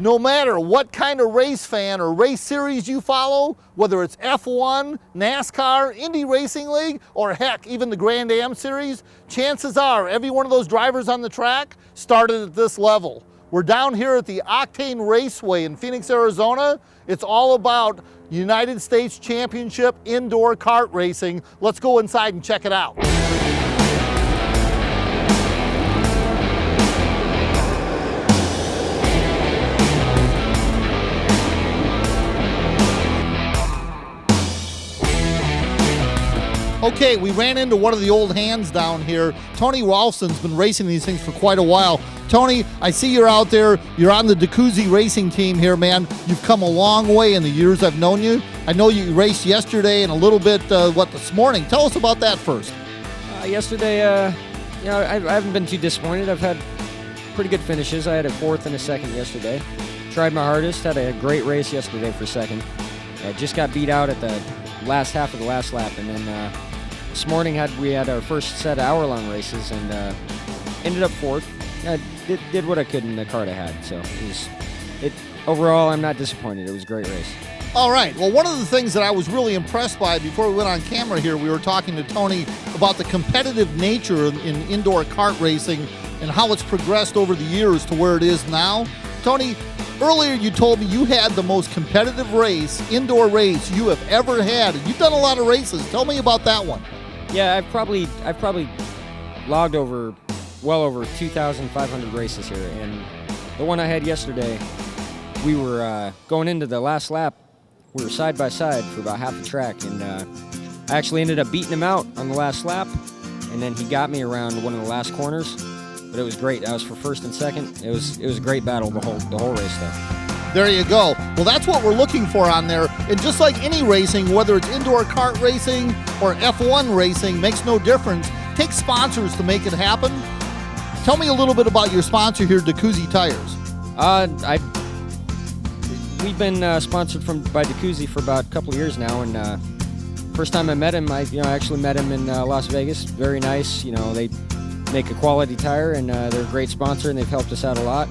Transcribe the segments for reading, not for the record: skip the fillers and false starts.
No matter what kind of race fan or race series you follow, whether it's F1, NASCAR, Indy Racing League, or heck, even the Grand Am Series, chances are every one of those drivers on the track started at this level. We're down here at the Octane Raceway in Phoenix, Arizona. It's all about United States Championship indoor kart racing. Let's go inside and check it out. Okay, we ran into one of the old hands down here. Tony Ralston's been racing these things for quite a while. Tony, I see you're out there. You're on the DeCuzzi racing team here, man. You've come a long way in the years I've known you. I know you raced yesterday and a little bit, this morning. Tell us about that first. Yesterday, I haven't been too disappointed. I've had pretty good finishes. I had a fourth and a second yesterday. Tried my hardest. Had a great race yesterday for second. Just got beat out at the last half of the last lap, and then this morning we had our first set of hour-long races and ended up fourth. I did what I could in the kart I had, so overall I'm not disappointed. It was a great race. All right. Well, one of the things that I was really impressed by before we went on camera here, we were talking to Tony about the competitive nature in indoor kart racing and how it's progressed over the years to where it is now. Tony, earlier you told me you had the most competitive indoor race you have ever had. And you've done a lot of races. Tell me about that one. Yeah, I've probably logged well over 2,500 races here, and the one I had yesterday, we were going into the last lap. We were side by side for about half the track, and I actually ended up beating him out on the last lap, and then he got me around one of the last corners. But it was great. I was for first and second. It was a great battle the whole race though. There you go. Well, that's what we're looking for on there. And just like any racing, whether it's indoor kart racing or F1 racing, makes no difference. Take sponsors to make it happen. Tell me a little bit about your sponsor here, DeCuzzi Tires. We've been sponsored by DeCuzzi for about a couple of years now, and first time I met him, I actually met him in Las Vegas. Very nice. They make a quality tire, and they're a great sponsor, and they've helped us out a lot.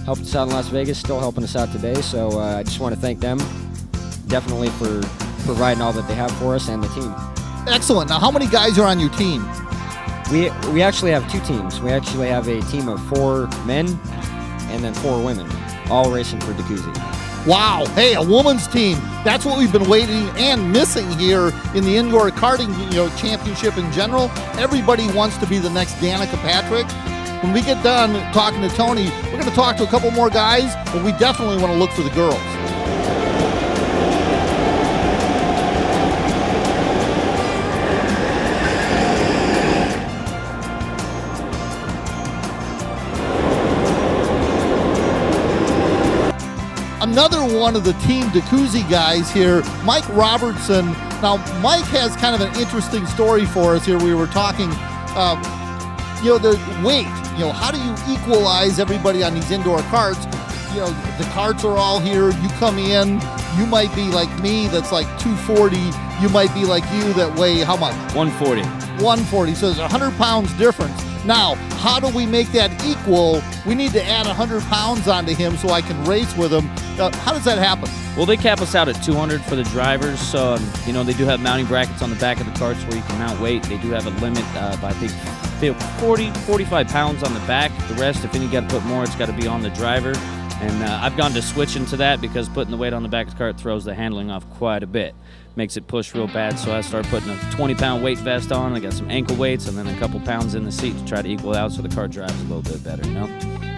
Helped us out in Las Vegas, still helping us out today. So I just want to thank them definitely for providing all that they have for us and the team. Excellent. Now, how many guys are on your team? We actually have two teams. We actually have a team of 4 men and then 4 women, all racing for DeCuzzi. Wow. Hey, a woman's team. That's what we've been waiting and missing here in the indoor karting championship in general. Everybody wants to be the next Danica Patrick. When we get done talking to Tony, we're going to talk to a couple more guys, but we definitely want to look for the girls. Another one of the Team DeCuzzi guys here, Mike Robertson. Now, Mike has kind of an interesting story for us here. We were talking, the weight. How do you equalize everybody on these indoor karts? The karts are all here. You come in, you might be like me, that's like 240. You might be like you that weigh how much? 140. 140. So there's 100 pounds difference. Now, how do we make that equal? We need to add 100 pounds onto him so I can race with him. How does that happen? Well, they cap us out at 200 for the drivers. So, they do have mounting brackets on the back of the carts where you can mount weight. They do have a limit of, I think, 45 pounds on the back. The rest, if you got to put more, it's got to be on the driver. And I've gone to switch into that because putting the weight on the back of the cart throws the handling off quite a bit. Makes it push real bad, so I started putting a 20-pound weight vest on. I got some ankle weights and then a couple pounds in the seat to try to equal out so the car drives a little bit better,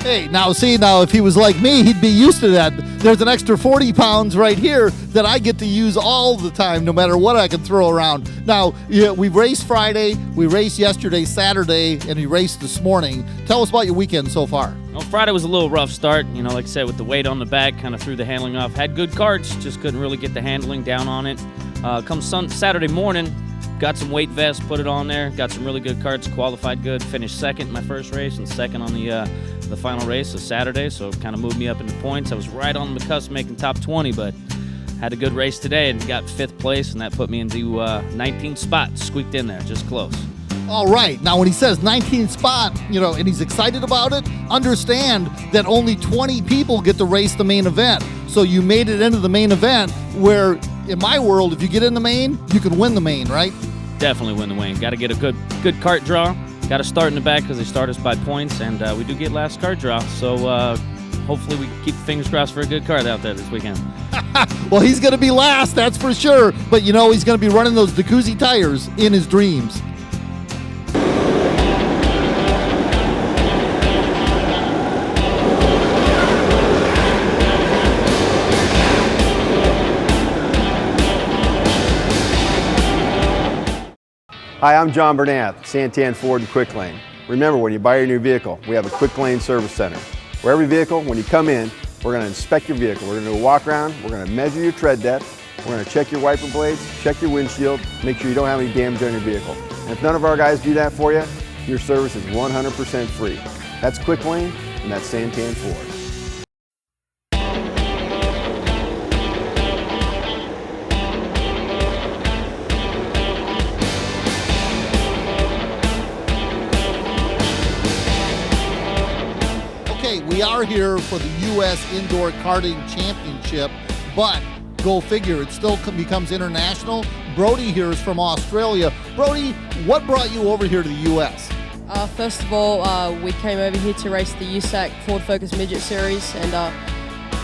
Hey, now if he was like me, he'd be used to that. There's an extra 40 pounds right here that I get to use all the time, no matter what I can throw around. Now, we raced Friday, we raced yesterday, Saturday, and we raced this morning. Tell us about your weekend so far. Well, Friday was a little rough start. Like I said, with the weight on the back, kind of threw the handling off. Had good carts, just couldn't really get the handling down on it. Come Saturday morning, got some weight vests, put it on there, got some really good carts, qualified good, finished second in my first race and second on the final race of Saturday, so it kind of moved me up into points. I was right on the cusp making top 20, but had a good race today and got 5th place, and that put me into 19th spot, squeaked in there, just close. All right. Now, when he says 19th spot, and he's excited about it, understand that only 20 people get to race the main event. So you made it into the main event where, in my world, if you get in the main, you can win the main, right? Definitely win the main. Got to get a good kart draw. Got to start in the back because they start us by points, and we do get last kart draw. So hopefully we keep fingers crossed for a good kart out there this weekend. Well, he's going to be last, that's for sure. But he's going to be running those DeCuzzi tires in his dreams. Hi, I'm John Bernath, Santan Ford and Quick Lane. Remember, when you buy your new vehicle, we have a Quick Lane service center. For every vehicle, when you come in, we're going to inspect your vehicle. We're going to do a walk around, we're going to measure your tread depth, we're going to check your wiper blades, check your windshield, make sure you don't have any damage on your vehicle. And if none of our guys do that for you, your service is 100% free. That's Quick Lane, and that's Santan Ford. We are here for the U.S. Indoor Karting Championship, but go figure, it still becomes international. Brody here is from Australia. Brody, what brought you over here to the U.S.? First of all, we came over here to race the USAC Ford Focus Midget Series, and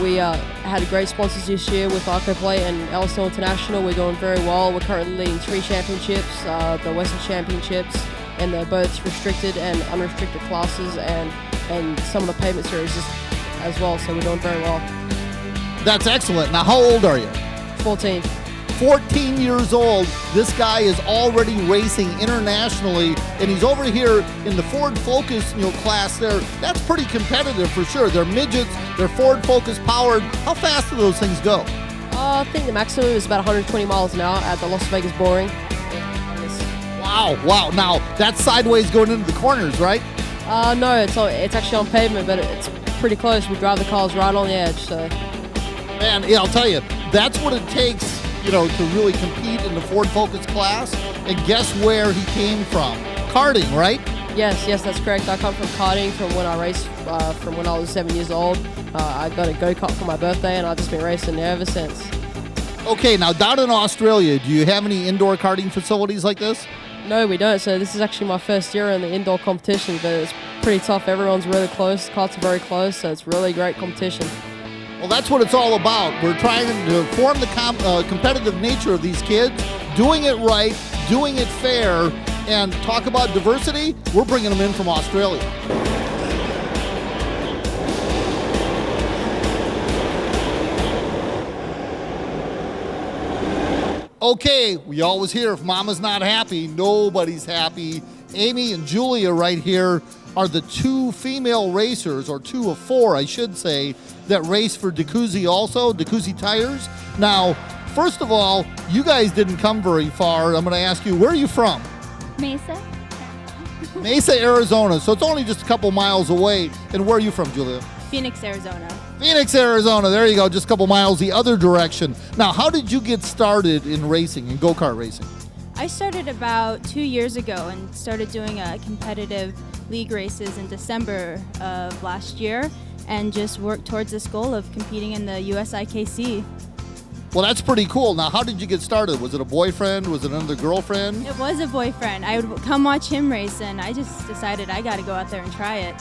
we had great sponsors this year with Arcoplate and Elstone International. We're doing very well. We're currently leading 3 championships, the Western Championships, and they're both restricted and unrestricted classes, and some of the pavement series as well, so we're doing very well. That's excellent. Now, how old are you? 14. 14 years old. This guy is already racing internationally, and he's over here in the Ford Focus class there. That's pretty competitive for sure. They're midgets, they're Ford Focus powered. How fast do those things go? I think the maximum is about 120 miles an hour at the Las Vegas Boring. Wow. Now, that's sideways going into the corners, right? No, it's actually on pavement, but it's pretty close. We drive the cars right on the edge, so. Man, I'll tell you, that's what it takes, to really compete in the Ford Focus class. And guess where he came from? Karting, right? Yes, that's correct. I come from karting from when I raced, from when I was 7 years old. I got a go-kart for my birthday, and I've just been racing there ever since. Okay, now down in Australia, do you have any indoor karting facilities like this? No, we don't. So this is actually my first year in the indoor competition, but it's pretty tough. Everyone's really close. The karts are very close, so it's really great competition. Well, that's what it's all about. We're trying to form the competitive nature of these kids, doing it right, doing it fair, and talk about diversity. We're bringing them in from Australia. Okay, we always hear if mama's not happy, nobody's happy. Amy and Julia right here are the 2 female racers, or 2 of 4, I should say, that race for DeCuzzi also, DeCuzzi tires. Now, first of all, you guys didn't come very far. I'm going to ask you, where are you from? Mesa. Mesa, Arizona. So it's only just a couple miles away. And where are you from, Julia? Phoenix, Arizona. Phoenix, Arizona. There you go. Just a couple miles the other direction. Now, how did you get started in racing, in go-kart racing? I started about 2 years ago and started doing competitive league races in December of last year, and just worked towards this goal of competing in the USIKC. Well, that's pretty cool. Now, how did you get started? Was it a boyfriend? Was it another girlfriend? It was a boyfriend. I would come watch him race, and I just decided I got to go out there and try it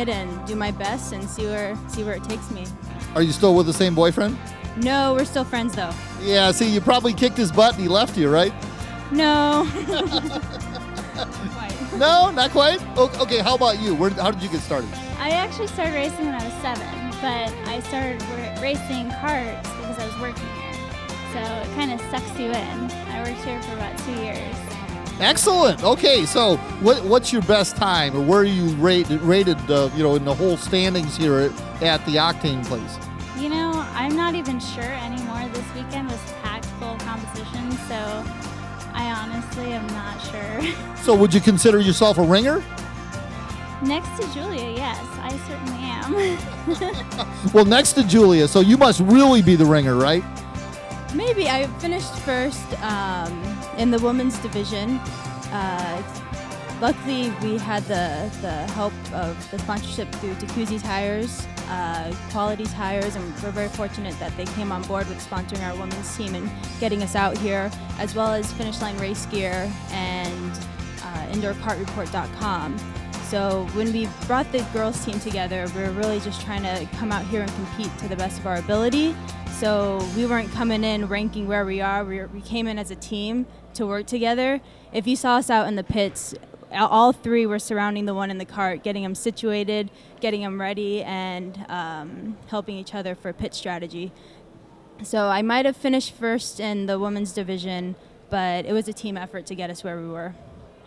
and do my best and see where it takes me. Are you still with the same boyfriend? No, we're still friends though. Yeah, see, you probably kicked his butt and he left you, right? No. No, not quite? Okay, how about you? How did you get started? I actually started racing when I was 7, but I started racing karts because I was working here. So it kind of sucks you in. I worked here for about 2 years. Excellent. Okay, so what's your best time, or where are you rated in the whole standings here at the Octane place? You know, I'm not even sure anymore. This weekend was packed full of competition, so I honestly am not sure. So would you consider yourself a ringer? Next to Julia, yes, I certainly am. Well, next to Julia, so you must really be the ringer, right? Maybe. I finished first in the women's division, Luckily, we had the help of the sponsorship through DeCuzzi tires, Quality tires, and we're very fortunate that they came on board with sponsoring our women's team and getting us out here, as well as Finish Line Race Gear and IndoorKartReport.com. So when we brought the girls team together, we were really just trying to come out here and compete to the best of our ability. So we weren't coming in ranking where we are. We came in as a team to work together. If you saw us out in the pits, all three were surrounding the one in the cart, getting them situated, getting them ready, and helping each other for pit strategy. So I might have finished first in the women's division, but it was a team effort to get us where we were.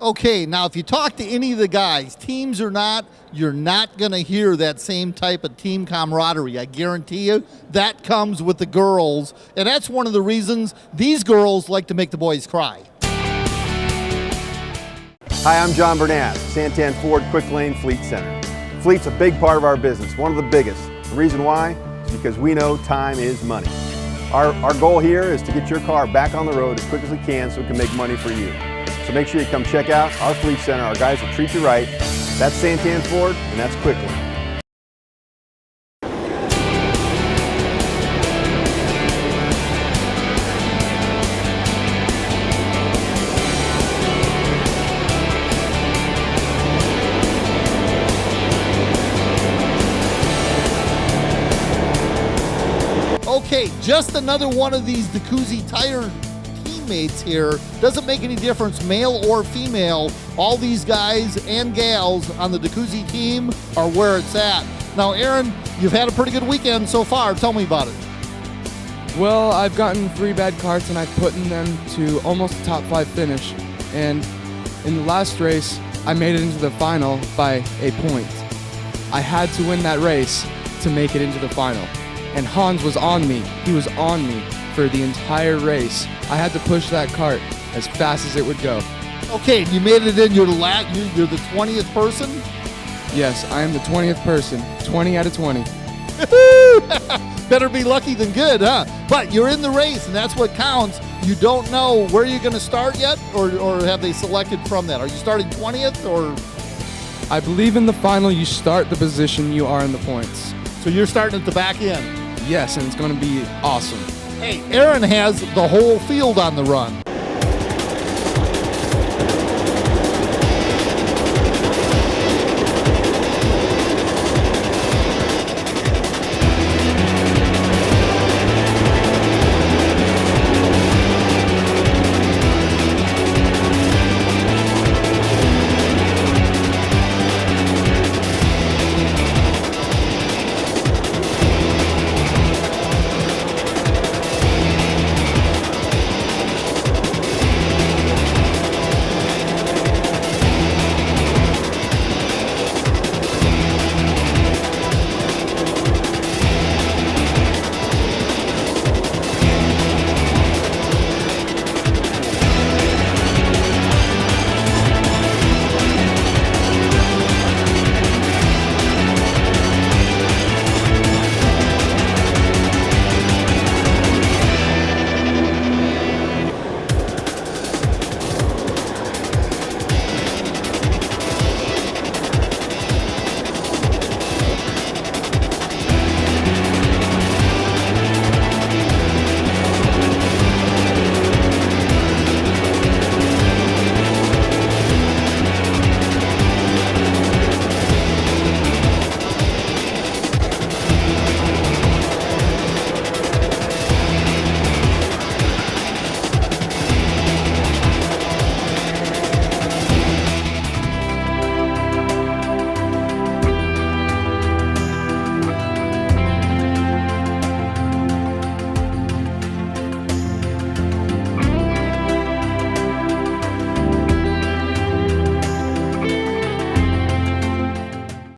Okay, now if you talk to any of the guys, teams or not, you're not going to hear that same type of team camaraderie. I guarantee you that comes with the girls, and that's one of the reasons these girls like to make the boys cry. Hi, I'm John Burnett, Santan Ford Quick Lane Fleet Center. Fleet's a big part of our business, one of the biggest. The reason why is because we know time is money. Our goal here is to get your car back on the road as quick as we can so we can make money for you. So make sure you come check out our Fleet Center. Our guys will treat you right. That's Santan Ford, and that's Quick Lane. Okay, just another one of these DeCuzzi tire teammates here. Doesn't make any difference, male or female. All these guys and gals on the DeCuzzi team are where it's at. Now, Aaron, you've had a pretty good weekend so far. Tell me about it. Well, I've gotten 3 bad carts and I've put in them to almost a top 5 finish. And in the last race, I made it into the final by a point. I had to win that race to make it into the final. And Hans was on me. He was on me for the entire race. I had to push that cart as fast as it would go. Okay, you made it in. You're the 20th person? Yes, I am the 20th person. 20 out of 20. Better be lucky than good, huh? But you're in the race, and that's what counts. You don't know where you're going to start yet, or have they selected from that? Are you starting 20th, or? I believe in the final, you start the position you are in the points. So you're starting at the back end? Yes, and it's going to be awesome. Hey, Aaron has the whole field on the run.